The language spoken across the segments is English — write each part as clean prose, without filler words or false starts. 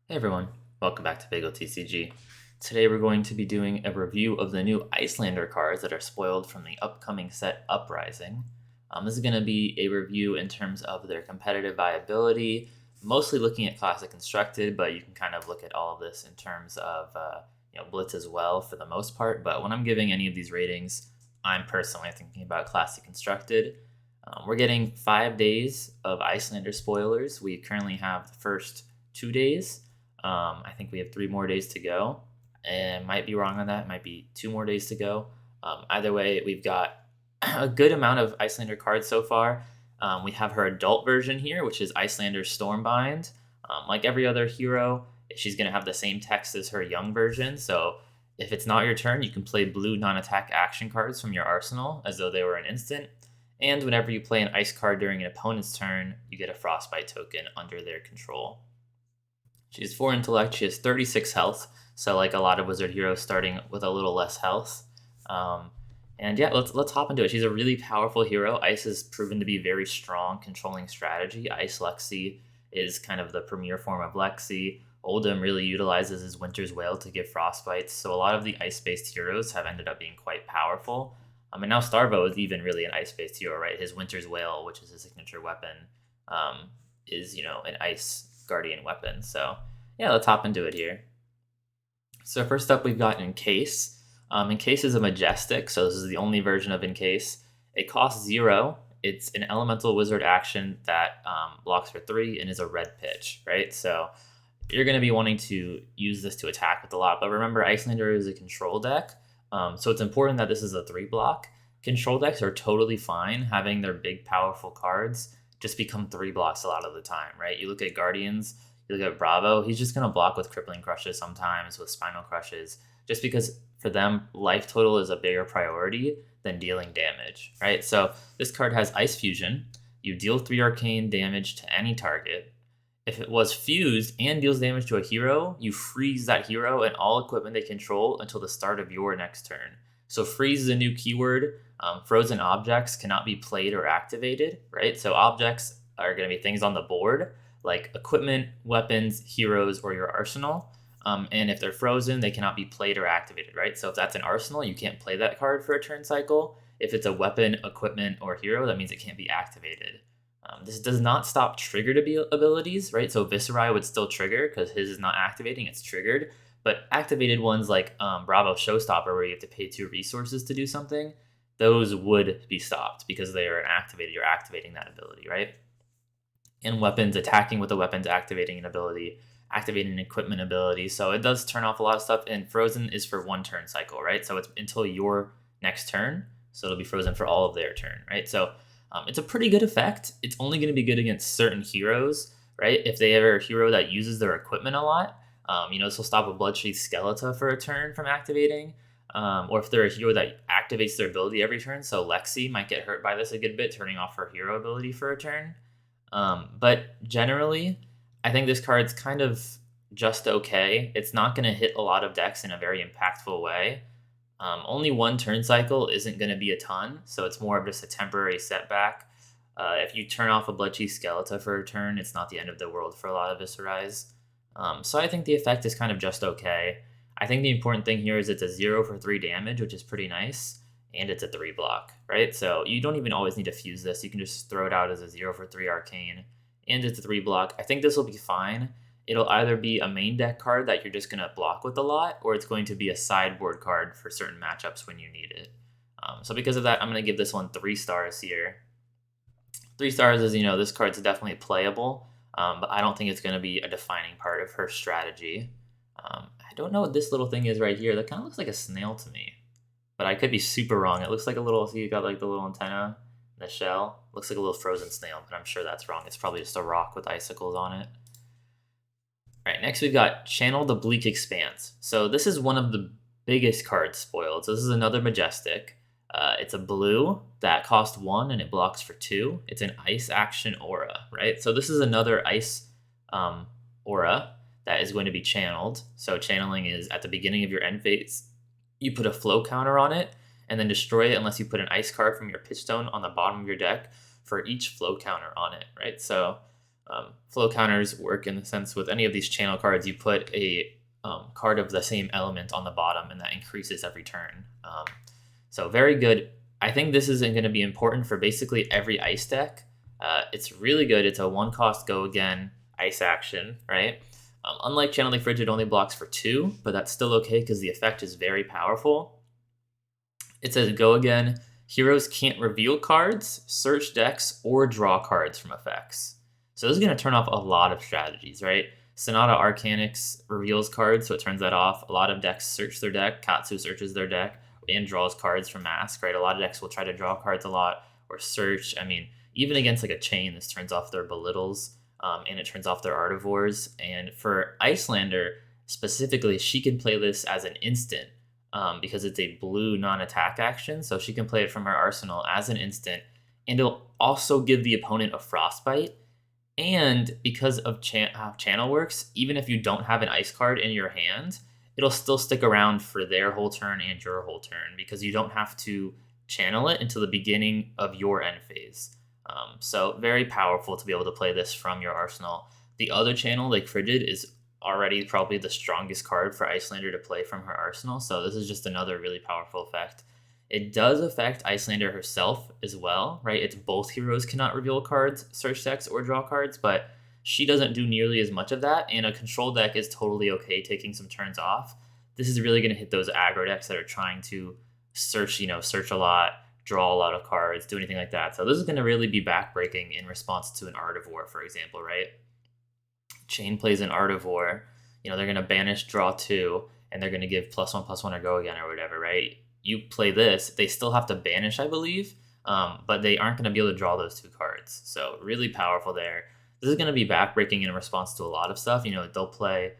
Hey everyone, welcome back to bageltcg. Today we're going to be doing a review of the new Iyslander cards that are spoiled from the upcoming set Uprising. This is going to be a review in terms of their competitive viability, mostly looking at Classic Constructed, but you can kind of look at all of this in terms of Blitz as well for the most part. But when I'm giving any of these ratings, I'm personally thinking about Classic Constructed. We're getting 5 days of Iyslander spoilers. We currently have the first 2 days. I think we have 3 more days to go, and might be wrong on that. It might be 2 more days to go. Either way, we've got a good amount of Iyslander cards so far. We have her adult version here, which is Iyslander Stormbind. Like every other hero, she's going to have the same text as her young version. So if it's not your turn, you can play blue non-attack action cards from your arsenal as though they were an instant. And whenever you play an ice card during an opponent's turn, you get a frostbite token under their control. She has 4 intellect, she has 36 health, so like a lot of wizard heroes starting with a little less health. And yeah, let's hop into it. She's a really powerful hero. Ice has proven to be very strong controlling strategy. Iyslexi is kind of the premier form of Lexi. Oldhim really utilizes his Winter's Wail to give frostbites, so a lot of the ice-based heroes have ended up being quite powerful. And now Starvo is even really an ice-based hero, right? His Winter's Wail, which is his signature weapon, is an ice guardian weapon. So yeah, let's hop into it here. So first up, we've got Encase. Encase is a majestic, so this is the only version of Encase. It costs 0. It's an elemental wizard action that blocks for 3 and is a red pitch, right? So you're going to be wanting to use this to attack with a lot. But remember, Iyslander is a control deck, so it's important that this is a 3 block. Control decks are totally fine having their big, powerful cards just become 3 blocks a lot of the time, right? You look at Guardians, you look at Bravo, he's just going to block with Crippling Crushes sometimes, with Spinal Crushes, just because for them, life total is a bigger priority than dealing damage, right? So this card has Ice Fusion. You deal 3 arcane damage to any target. If it was fused and deals damage to a hero, you freeze that hero and all equipment they control until the start of your next turn. So freeze is a new keyword. Frozen objects cannot be played or activated, right? So objects are going to be things on the board like equipment, weapons, heroes, or your arsenal. And if they're frozen, they cannot be played or activated, right? So if that's an arsenal, you can't play that card for a turn cycle. If it's a weapon, equipment, or hero, that means it can't be activated. This does not stop triggered abilities, right? So Viserai would still trigger because his is not activating, it's triggered. But activated ones like Bravo Showstopper, where you have to pay 2 resources to do something, those would be stopped because they are activated. You're activating that ability, right? And weapons, attacking with a weapon's activating an ability, activating an equipment ability. So it does turn off a lot of stuff. And frozen is for 1 turn cycle, right? So it's until your next turn. So it'll be frozen for all of their turn, right? So it's a pretty good effect. It's only going to be good against certain heroes, right? If they have a hero that uses their equipment a lot, this will stop a Bloodsheath Skeleton for a turn from activating. Or if they're a hero that activates their ability every turn, so Lexi might get hurt by this a good bit, turning off her hero ability for a turn. But generally, I think this card's kind of just okay. It's not going to hit a lot of decks in a very impactful way. Only 1 turn cycle isn't going to be a ton, so it's more of just a temporary setback. If you turn off a Bloodsheath Skeleton for a turn, it's not the end of the world for a lot of Viserais. So I think the effect is kind of just okay. I think the important thing here is it's a 0 for 3 damage, which is pretty nice, and it's a 3 block, right? So you don't even always need to fuse this. You can just throw it out as a 0 for 3 arcane, and it's a 3 block. I think this will be fine. It'll either be a main deck card that you're just going to block with a lot, or it's going to be a sideboard card for certain matchups when you need it. So because of that, I'm going to give this one 3 stars here. 3 stars is, this card's definitely playable, but I don't think it's going to be a defining part of her strategy. I don't know what this little thing is right here. That kind of looks like a snail to me, but I could be super wrong. It looks like a little, see, you got like the little antenna, the shell. Looks like a little frozen snail, but I'm sure that's wrong. It's probably just a rock with icicles on it. All right, next we've got Channel the Bleak Expanse. So this is one of the biggest cards spoiled. So this is another majestic. It's a blue that costs 1 and it blocks for 2. It's an ice action aura, right? So this is another ice aura that is going to be channeled. So channeling is at the beginning of your end phase. You put a flow counter on it and then destroy it unless you put an ice card from your pitchstone on the bottom of your deck for each flow counter on it, right? So Flow counters work in the sense with any of these channel cards, you put a card of the same element on the bottom, and that increases every turn. So very good. I think this isn't going to be important for basically every ice deck. It's really good. It's a 1-cost go again ice action, right? Unlike Channeling Fridge, it only blocks for 2, but that's still okay because the effect is very powerful. It says go again. Heroes can't reveal cards, search decks, or draw cards from effects. So this is going to turn off a lot of strategies, right? Sonata Arcanix reveals cards, so it turns that off. A lot of decks search their deck. Katsu searches their deck and draws cards from Mask, right? A lot of decks will try to draw cards a lot or search. I mean, even against like a chain, this turns off their Belittles, and it turns off their Artivores. And for Iyslander specifically, she can play this as an instant because it's a blue non-attack action, so she can play it from her arsenal as an instant, and it'll also give the opponent a Frostbite. And because of how channel works, even if you don't have an ice card in your hand, it'll still stick around for their whole turn and your whole turn because you don't have to channel it until the beginning of your end phase. So very powerful to be able to play this from your arsenal. The other channel, like Frigid, is already probably the strongest card for Iyslander to play from her arsenal, so this is just another really powerful effect. It does affect Iyslander herself as well, right? It's both heroes cannot reveal cards, search decks, or draw cards, but she doesn't do nearly as much of that, and a control deck is totally okay taking some turns off. This is really going to hit those aggro decks that are trying to search, search a lot, draw a lot of cards, do anything like that. So this is going to really be backbreaking in response to an Artivore, for example, right? Chain plays an Artivore, they're going to banish, draw 2, and they're going to give +1/+1 or go again or whatever, right? You play this, they still have to banish, I believe, but they aren't going to be able to draw those 2 cards. So really powerful there. This is going to be backbreaking in response to a lot of stuff. They'll play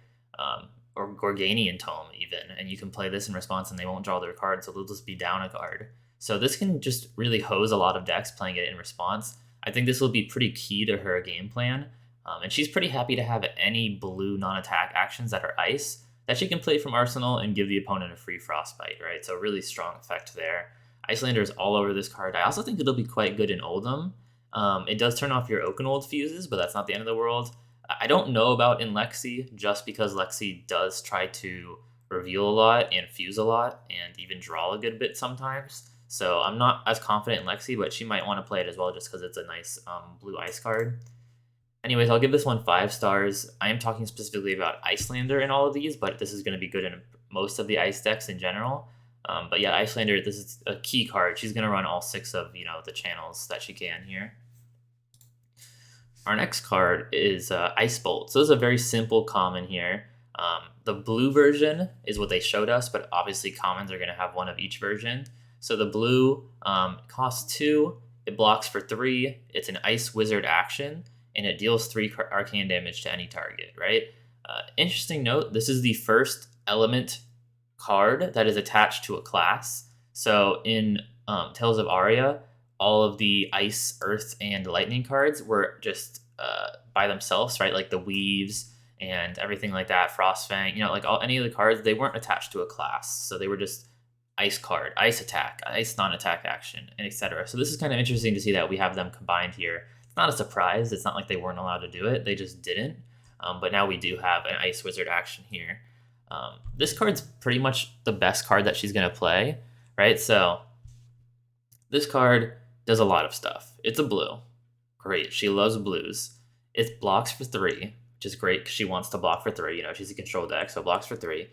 or Gorganian Tome even, and you can play this in response and they won't draw their card, so they'll just be down a card. So this can just really hose a lot of decks playing it in response. I think this will be pretty key to her game plan. And she's pretty happy to have any blue non-attack actions that are ice that she can play from Arsenal and give the opponent a free Frostbite, right? So really strong effect there. Iyslander is all over this card. I also think it'll be quite good in Oldhim. It does turn off your Oakenold fuses, but that's not the end of the world. I don't know about in Lexi, just because Lexi does try to reveal a lot and fuse a lot and even draw a good bit sometimes. So I'm not as confident in Lexi, but she might want to play it as well just because it's a nice blue ice card. Anyways, I'll give this one 5 stars. I am talking specifically about Iyslander in all of these, but this is going to be good in most of the ice decks in general. But yeah, Iyslander, this is a key card. She's going to run all 6 of the channels that she can here. Our next card is Ice Bolt. So this is a very simple common here. The blue version is what they showed us, but obviously commons are going to have one of each version. So the blue costs 2, it blocks for 3, it's an Ice Wizard action, and it deals 3 arcane damage to any target, right? Interesting note, this is the first element card that is attached to a class. So in Tales of Aria, all of the ice, earth, and lightning cards were just by themselves, right? Like the Weaves and everything like that, Frostfang, like any of the cards, they weren't attached to a class. So they were just ice card, ice attack, ice non-attack action, and etc. So this is kind of interesting to see that we have them combined here. It's not a surprise. It's not like they weren't allowed to do it. They just didn't. But now we do have an Ice Wizard action here. This card's pretty much the best card that she's going to play, right? So this card does a lot of stuff. It's a blue. Great. She loves blues. It blocks for 3, which is great because she wants to block for 3. She's a control deck, so it blocks for 3.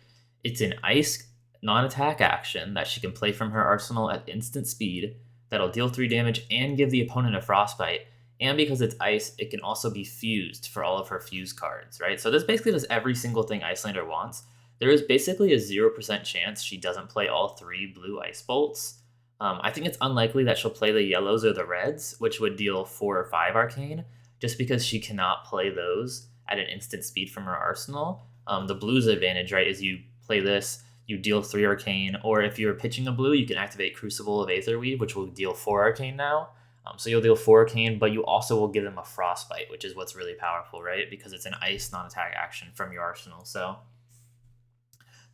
It's an ice non-attack action that she can play from her arsenal at instant speed that'll deal 3 damage and give the opponent a Frostbite. And because it's ice, it can also be fused for all of her fuse cards, right? So this basically does every single thing Iyslander wants. There is basically a 0% chance she doesn't play all 3 blue Ice Bolts. I think it's unlikely that she'll play the yellows or the reds, which would deal 4 or 5 arcane, just because she cannot play those at an instant speed from her arsenal. The blue's advantage, right, is you play this, you deal 3 arcane, or if you're pitching a blue, you can activate Crucible of Aetherweave, which will deal 4 arcane now. So you'll deal 4 arcane, but you also will give them a Frostbite, which is what's really powerful, right? Because it's an ice non-attack action from your arsenal. So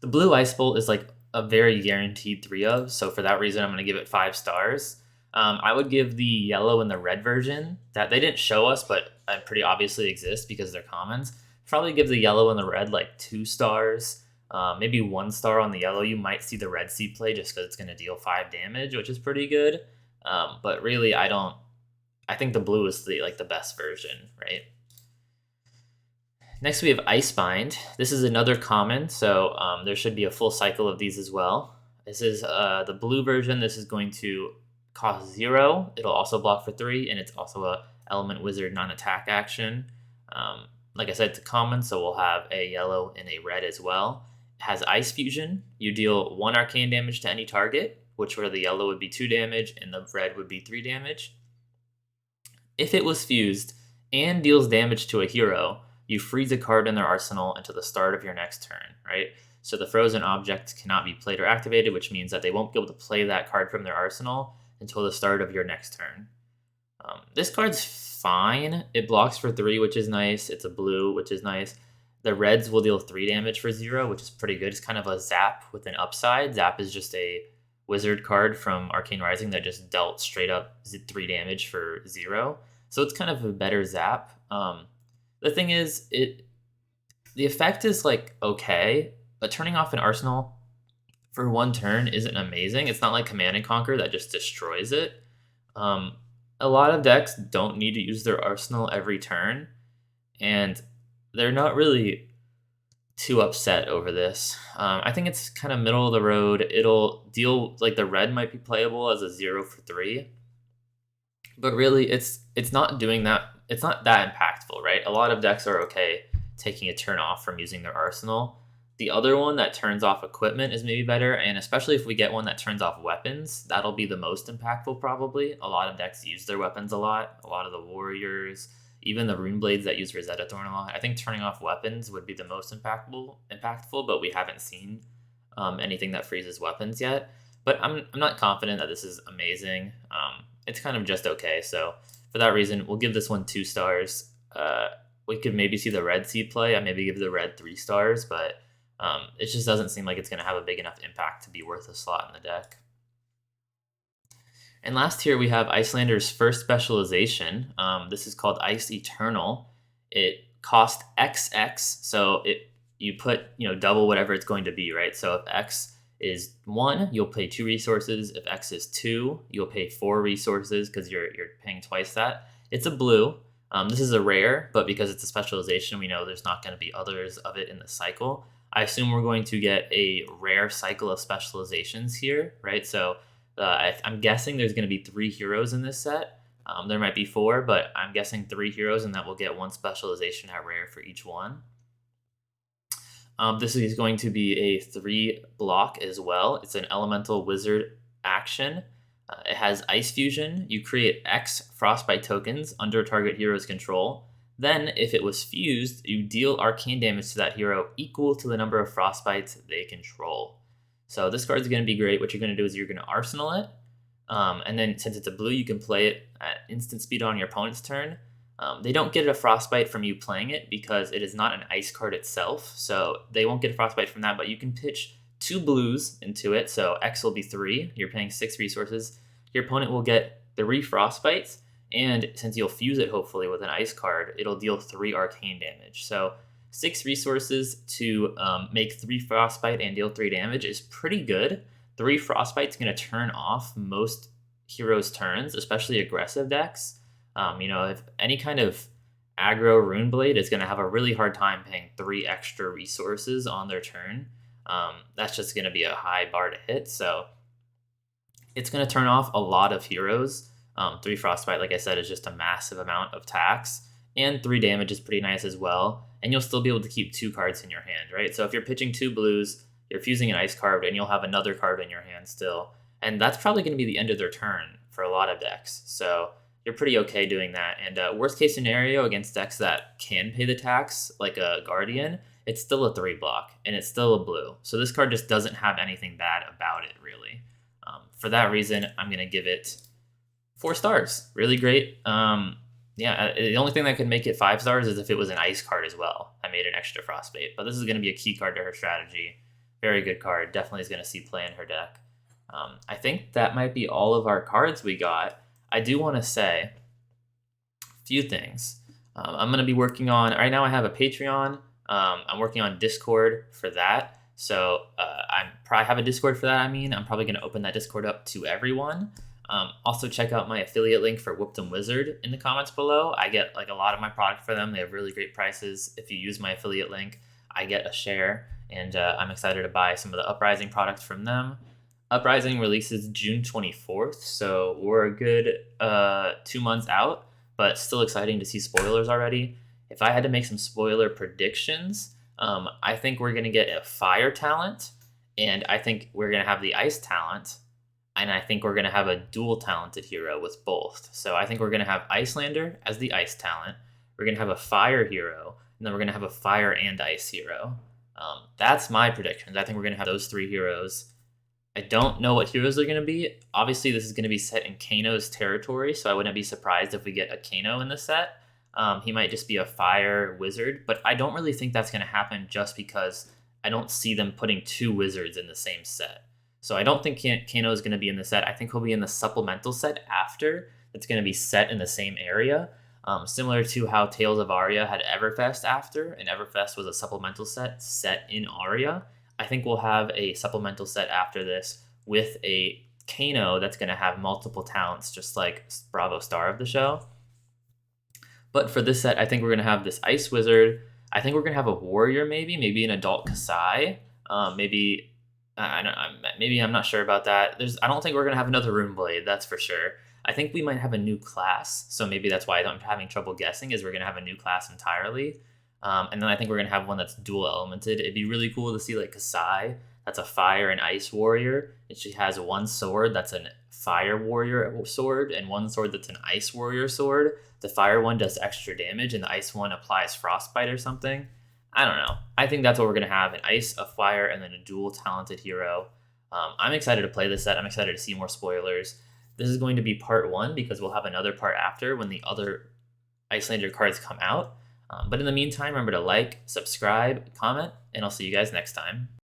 the blue Ice Bolt is like a very guaranteed 3 of. So for that reason, I'm going to give it 5 stars. I would give the yellow and the red version that they didn't show us, but pretty obviously exist because they're commons. Probably give the yellow and the red like 2 stars, maybe 1 star on the yellow. You might see the red seed play just because it's going to deal 5 damage, which is pretty good. But really, I think the blue is the best version, right? Next, we have Icebind. This is another common, so there should be a full cycle of these as well. This is the blue version. This is going to cost 0. It'll also block for 3, and it's also a element wizard non-attack action. Like I said, it's a common, so we'll have a yellow and a red as well. It has Ice Fusion. You deal 1 arcane damage to any target, which where the yellow would be 2 damage and the red would be 3 damage. If it was fused and deals damage to a hero, you freeze a card in their arsenal until the start of your next turn, right? So the frozen object cannot be played or activated, which means that they won't be able to play that card from their arsenal until the start of your next turn. This card's fine. It blocks for 3, which is nice. It's a blue, which is nice. The reds will deal 3 damage for 0, which is pretty good. It's kind of a zap with an upside. Zap is just a wizard card from Arcane Rising that just dealt straight up 3 damage for 0. So it's kind of a better zap. The thing is, the effect is like okay, but turning off an arsenal for 1 turn isn't amazing. It's not like Command and Conquer that just destroys it. A lot of decks don't need to use their arsenal every turn, and they're not really too upset over this. I think it's kind of middle of the road. It'll deal, like the red might be playable as a 0 for 3, but really it's not doing that. It's not that impactful, right? A lot of decks are okay taking a turn off from using their arsenal. The other one that turns off equipment is maybe better, and especially if we get one that turns off weapons, that'll be the most impactful probably. A lot of decks use their weapons a lot. A lot of the warriors, even the rune blades that use Rosetta Thorn a lot. I think turning off weapons would be the most impactful, but we haven't seen anything that freezes weapons yet. But I'm not confident that this is amazing. It's kind of just okay. So for that reason, we'll give this one 2 stars. We could maybe see the red seed play. I maybe give the red 3 stars, but it just doesn't seem like it's going to have a big enough impact to be worth a slot in the deck. And last here we have Icelander's first specialization. This is called Ice Eternal. It costs XX, so you put double whatever it's going to be, right? So if X is 1, you'll pay 2 resources. If X is 2, you'll pay 4 resources because you're paying twice that. It's a blue. This is a rare, but because it's a specialization, we know there's not going to be others of it in the cycle. I assume we're going to get a rare cycle of specializations here, right? So I'm guessing there's going to be 3 heroes in this set. There might be 4, but I'm guessing 3 heroes, and that we'll get 1 specialization at rare for each one. This is going to be a 3 block as well. It's an elemental wizard action. It has Ice Fusion. You create X Frostbite tokens under target hero's control. Then, if it was fused, you deal arcane damage to that hero equal to the number of Frostbites they control. So this card's going to be great. What you're going to do is you're going to arsenal it. And then since it's a blue, you can play it at instant speed on your opponent's turn. They don't get a Frostbite from you playing it because it is not an ice card itself. So they won't get a Frostbite from that, but you can pitch 2 blues into it. So X will be 3. You're paying 6 resources. Your opponent will get 3 Frostbites. And since you'll fuse it, hopefully, with an ice card, it'll deal 3 arcane damage. So 6 resources to make 3 Frostbite and deal 3 damage is pretty good. 3 Frostbite's going to turn off most heroes' turns, especially aggressive decks. If any kind of aggro Rune Blade is going to have a really hard time paying 3 extra resources on their turn. That's just going to be a high bar to hit. So it's going to turn off a lot of heroes. 3 Frostbite, like I said, is just a massive amount of tax. And 3 damage is pretty nice as well. And you'll still be able to keep 2 cards in your hand, right? So if you're pitching 2 blues, you're fusing an ice card, and you'll have another card in your hand still. And that's probably going to be the end of their turn for a lot of decks. So you're pretty okay doing that. And worst case scenario against decks that can pay the tax, like a Guardian, it's still a 3 block, and it's still a blue. So this card just doesn't have anything bad about it, really. For that reason, I'm going to give it 4 stars. Really great. The only thing that could make it 5 stars is if it was an ice card as well. I made an extra Frostbite, but this is going to be a key card to her strategy. Very good card. Definitely is going to see play in her deck. I think that might be all of our cards we got. I do want to say a few things. I'm going to be working on, right now I have a Patreon. I'm working on Discord for that. So I probably have a Discord for that. I'm probably going to open that Discord up to everyone. Also check out my affiliate link for Whoop'em Wizard in the comments below. I get like a lot of my product for them. They have really great prices. If you use my affiliate link, I get a share, and I'm excited to buy some of the Uprising products from them. Uprising releases June 24th, so we're a good 2 months out, but still exciting to see spoilers already. If I had to make some spoiler predictions, I think we're going to get a fire talent, and I think we're going to have the ice talent, and I think we're going to have a dual talented hero with both. So I think we're going to have Iyslander as the ice talent, we're going to have a fire hero, and then we're going to have a fire and ice hero. That's my predictions. I think we're going to have those 3 heroes. I don't know what heroes they're going to be. Obviously, this is going to be set in Kano's territory, so I wouldn't be surprised if we get a Kano in the set. He might just be a fire wizard, but I don't really think that's going to happen just because I don't see them putting 2 wizards in the same set. So I don't think Kano is going to be in the set. I think he'll be in the supplemental set after. It's going to be set in the same area. Similar to how Tales of Aria had Everfest after, and Everfest was a supplemental set in Aria. I think we'll have a supplemental set after this with a Kano that's going to have multiple talents, just like Bravo Star of the show. But for this set, I think we're going to have this Ice Wizard. I think we're going to have a Warrior, maybe an Adult Kasai. Maybe I'm not sure about that. I don't think we're going to have another Rune Blade, that's for sure. I think we might have a new class, so maybe that's why I'm having trouble guessing, is we're going to have a new class entirely. And then I think we're going to have one that's dual elemented. It'd be really cool to see like Kasai, that's a fire and ice warrior, and she has one sword that's a fire warrior sword and one sword that's an ice warrior sword. The fire one does extra damage and the ice one applies frostbite or something. I don't know. I think that's what we're going to have, an ice, a fire, and then a dual talented hero. I'm excited to play this set. I'm excited to see more spoilers. This is going to be part 1 because we'll have another part after when the other Iyslander cards come out. But in the meantime, remember to like, subscribe, comment, and I'll see you guys next time.